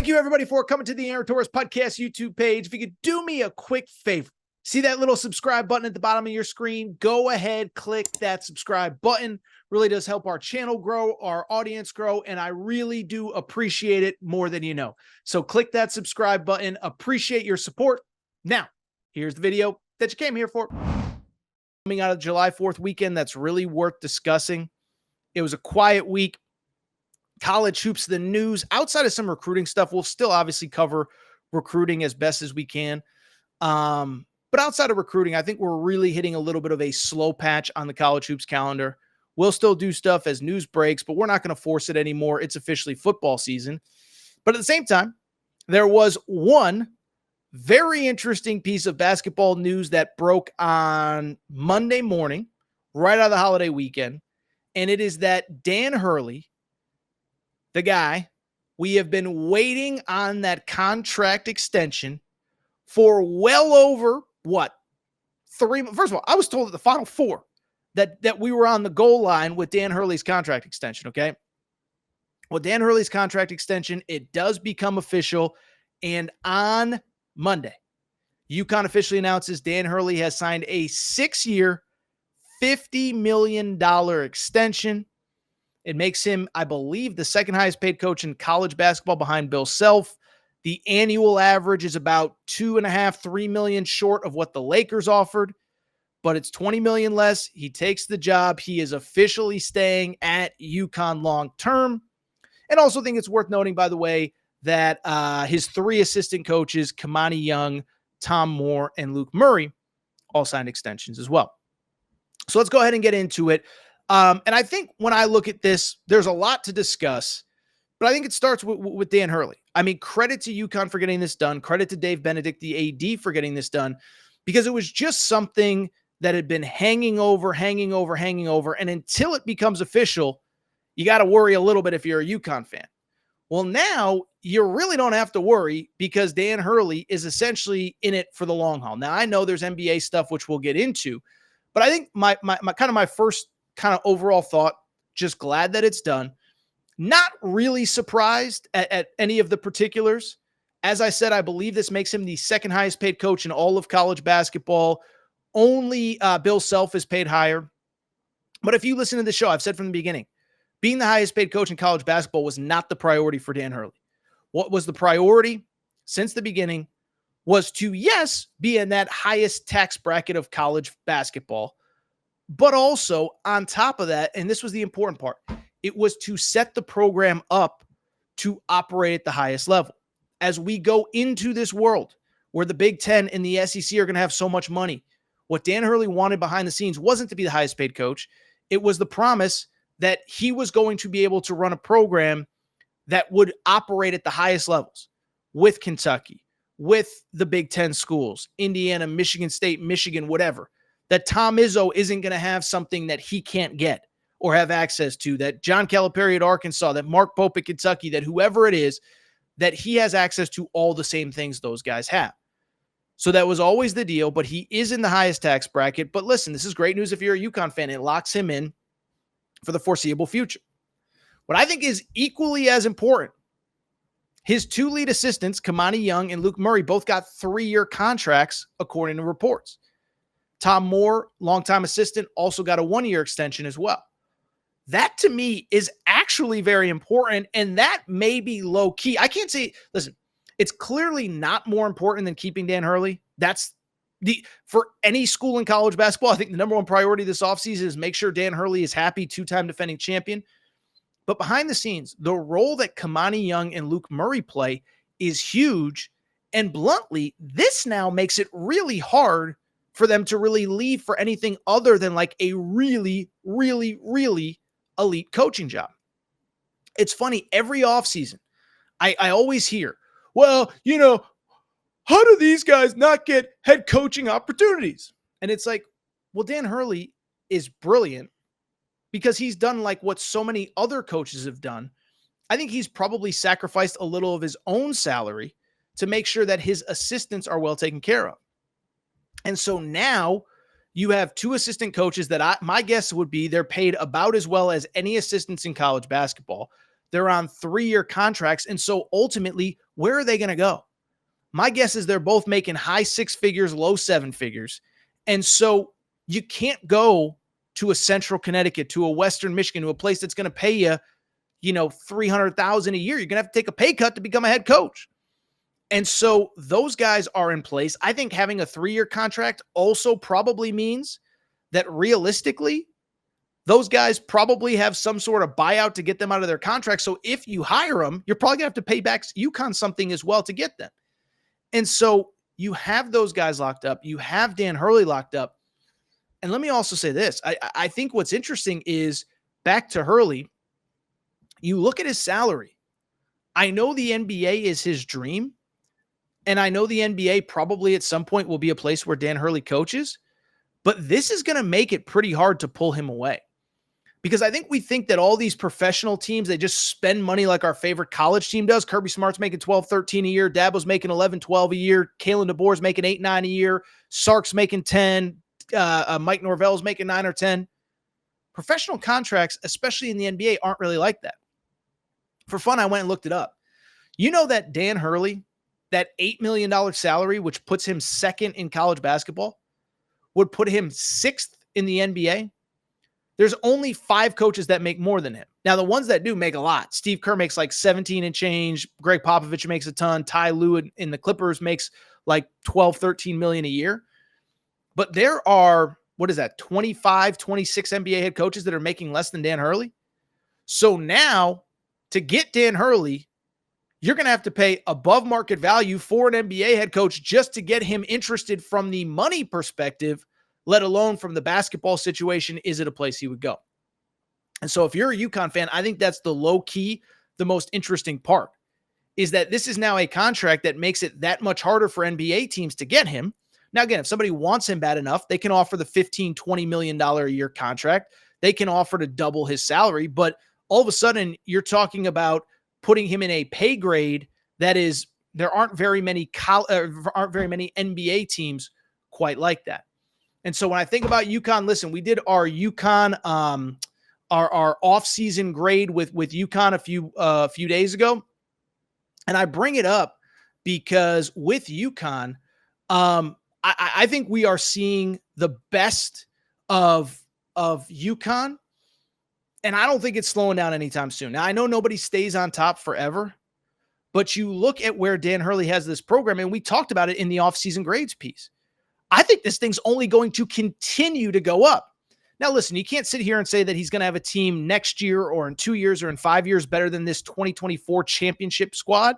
Thank you, everybody, for coming to the Aaron Torres Podcast YouTube page. If you could do me a quick favor, see that little subscribe button at the bottom of your screen? Go ahead, click that subscribe button. Really does help our channel grow, our audience grow, and I really do appreciate it more than you know. So click that subscribe button. Appreciate your support. Now, here's the video that you came here for. Coming out of July 4th weekend, that's really worth discussing. It was a quiet week. College hoops, the news, outside of some recruiting stuff, we'll still obviously cover recruiting as best as we can. But outside of recruiting, I think we're really hitting a little bit of a slow patch on the college hoops calendar. We'll still do stuff as news breaks, but we're not going to force it anymore. It's officially football season. But at the same time, there was one very interesting piece of basketball news that broke on Monday morning, right out of the holiday weekend. And it is that Dan Hurley, the guy, we have been waiting on that contract extension for well over, what, 3 months? First of all, I was told at the Final Four that we were on the goal line with Dan Hurley's contract extension, okay? Well, Dan Hurley's contract extension, it does become official, and on Monday, UConn officially announces Dan Hurley has signed a 6-year, $50 million extension. It makes him, I believe, the second highest paid coach in college basketball behind Bill Self. The annual average is about $2.5–3 million short of what the Lakers offered, but it's $20 million less. He takes the job. He is officially staying at UConn long term. And also think it's worth noting, by the way, that his 3 assistant coaches, Kamani Young, Tom Moore, and Luke Murray, all signed extensions as well. So let's go ahead and get into it. And I think when I look at this, there's a lot to discuss, but I think it starts with Dan Hurley. I mean, credit to UConn for getting this done. Credit to Dave Benedict, the AD, for getting this done, because it was just something that had been hanging over. And until it becomes official, you got to worry a little bit if you're a UConn fan. Well, now you really don't have to worry because Dan Hurley is essentially in it for the long haul. Now, I know there's NBA stuff, which we'll get into, but I think my first kind of overall thought, just glad that it's done. Not really surprised at any of the particulars. As I said, I believe this makes him the second highest paid coach in all of college basketball. Only Bill Self is paid higher. But if you listen to the show, I've said from the beginning, being the highest paid coach in college basketball was not the priority for Dan Hurley. What was the priority since the beginning was to, yes, be in that highest tax bracket of college basketball, but also on top of that, and this was the important part, it was to set the program up to operate at the highest level. As we go into this world where the Big Ten and the SEC are going to have so much money, what Dan Hurley wanted behind the scenes wasn't to be the highest paid coach. It was the promise that he was going to be able to run a program that would operate at the highest levels with Kentucky, with the Big Ten schools, Indiana, Michigan State, Michigan, whatever. That Tom Izzo isn't going to have something that he can't get or have access to, that John Calipari at Arkansas, that Mark Pope at Kentucky, that whoever it is, that he has access to all the same things those guys have. So that was always the deal, but he is in the highest tax bracket. But listen, this is great news if you're a UConn fan. It locks him in for the foreseeable future. What I think is equally as important, his 2 lead assistants, Kamani Young and Luke Murray, both got 3-year contracts, according to reports. Tom Moore, longtime assistant, also got a 1-year extension as well. That to me is actually very important, and that may be low key. I can't say, listen, it's clearly not more important than keeping Dan Hurley. That's for any school in college basketball, I think the number one priority this offseason is make sure Dan Hurley is happy, 2-time defending champion. But behind the scenes, the role that Kamani Young and Luke Murray play is huge. And bluntly, this now makes it really hard for them to really leave for anything other than like a really, really, really elite coaching job. It's funny, every offseason, I always hear, well, you know, how do these guys not get head coaching opportunities? And it's like, well, Dan Hurley is brilliant because he's done like what so many other coaches have done. I think he's probably sacrificed a little of his own salary to make sure that his assistants are well taken care of. And so now you have 2 assistant coaches that my guess would be they're paid about as well as any assistants in college basketball. They're on 3-year contracts. And so ultimately, where are they going to go? My guess is they're both making high 6 figures, low 7 figures. And so you can't go to a Central Connecticut, to a Western Michigan, to a place that's going to pay you, $300,000 a year. You're going to have to take a pay cut to become a head coach. And so those guys are in place. I think having a 3-year contract also probably means that realistically, those guys probably have some sort of buyout to get them out of their contract. So if you hire them, you're probably going to have to pay back UConn something as well to get them. And so you have those guys locked up. You have Dan Hurley locked up. And let me also say this. I think what's interesting is, back to Hurley, you look at his salary. I know the NBA is his dream. And I know the NBA probably at some point will be a place where Dan Hurley coaches. But this is going to make it pretty hard to pull him away. Because I think we think that all these professional teams, they just spend money like our favorite college team does. Kirby Smart's making 12, 13 a year. Dabo's making 11, 12 a year. Kalen DeBoer's making 8, 9 a year. Sark's making 10. Mike Norvell's making 9 or 10. Professional contracts, especially in the NBA, aren't really like that. For fun, I went and looked it up. You know that Dan Hurley, that $8 million salary, which puts him second in college basketball, would put him 6th in the NBA? There's only 5 coaches that make more than him. Now, the ones that do make a lot. Steve Kerr makes like 17 and change. Greg Popovich makes a ton. Ty Lue in the Clippers makes like 12, 13 million a year. But there are, 25, 26 NBA head coaches that are making less than Dan Hurley. So now, to get Dan Hurley, you're going to have to pay above market value for an NBA head coach just to get him interested from the money perspective, let alone from the basketball situation. Is it a place he would go? And so if you're a UConn fan, I think that's the low key, the most interesting part, is that this is now a contract that makes it that much harder for NBA teams to get him. Now, again, if somebody wants him bad enough, they can offer the $15, $20 million a year contract. They can offer to double his salary. But all of a sudden, you're talking about putting him in a pay grade that is, there aren't very many NBA teams quite like that. And so when I think about UConn, listen, we did our UConn, our off-season grade with UConn a few days ago. And I bring it up because with UConn, I think we are seeing the best of UConn. And I don't think it's slowing down anytime soon. Now, I know nobody stays on top forever, but you look at where Dan Hurley has this program, and we talked about it in the offseason grades piece. I think this thing's only going to continue to go up. Now, listen, you can't sit here and say that he's going to have a team next year or in 2 years or in 5 years better than this 2024 championship squad,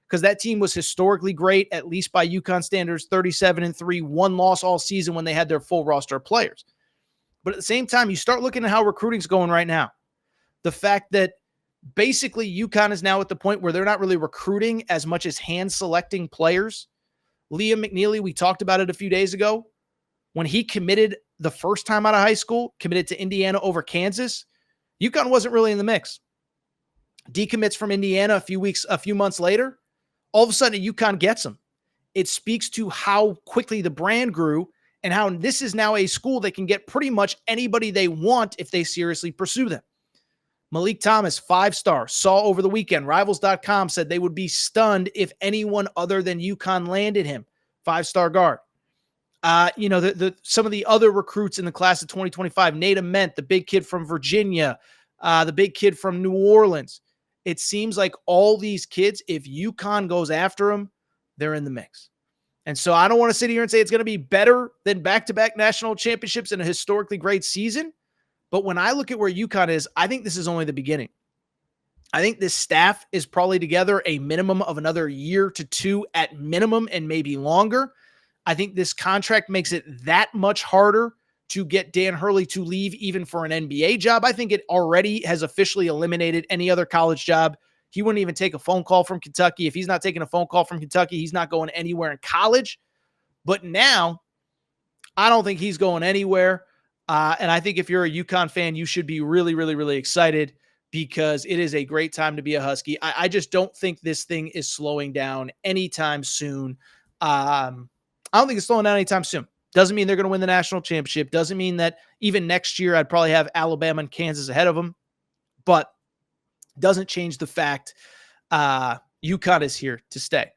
because that team was historically great, at least by UConn standards, 37-3, 1 loss all season when they had their full roster of players. But at the same time, you start looking at how recruiting's going right now. The fact that basically UConn is now at the point where they're not really recruiting as much as hand-selecting players. Liam McNeely, we talked about it a few days ago. When he committed the first time out of high school, committed to Indiana over Kansas, UConn wasn't really in the mix. Decommits from Indiana a few months later, all of a sudden UConn gets him. It speaks to how quickly the brand grew and how this is now a school that can get pretty much anybody they want if they seriously pursue them. Malik Thomas, 5-star, saw over the weekend. Rivals.com said they would be stunned if anyone other than UConn landed him. 5-star guard. Some of the other recruits in the class of 2025, Nate Ament, the big kid from Virginia, the big kid from New Orleans. It seems like all these kids, if UConn goes after them, they're in the mix. And so I don't want to sit here and say it's going to be better than back-to-back national championships in a historically great season. But when I look at where UConn is, I think this is only the beginning. I think this staff is probably together a minimum of another year to 2 at minimum and maybe longer. I think this contract makes it that much harder to get Dan Hurley to leave even for an NBA job. I think it already has officially eliminated any other college job. He wouldn't even take a phone call from Kentucky. If he's not taking a phone call from Kentucky, he's not going anywhere in college. But now, I don't think he's going anywhere. And I think if you're a UConn fan, you should be really, really, really excited because it is a great time to be a Husky. I just don't think this thing is slowing down anytime soon. I don't think it's slowing down anytime soon. Doesn't mean they're going to win the national championship. Doesn't mean that even next year I'd probably have Alabama and Kansas ahead of them. But Doesn't change the fact UConn is here to stay.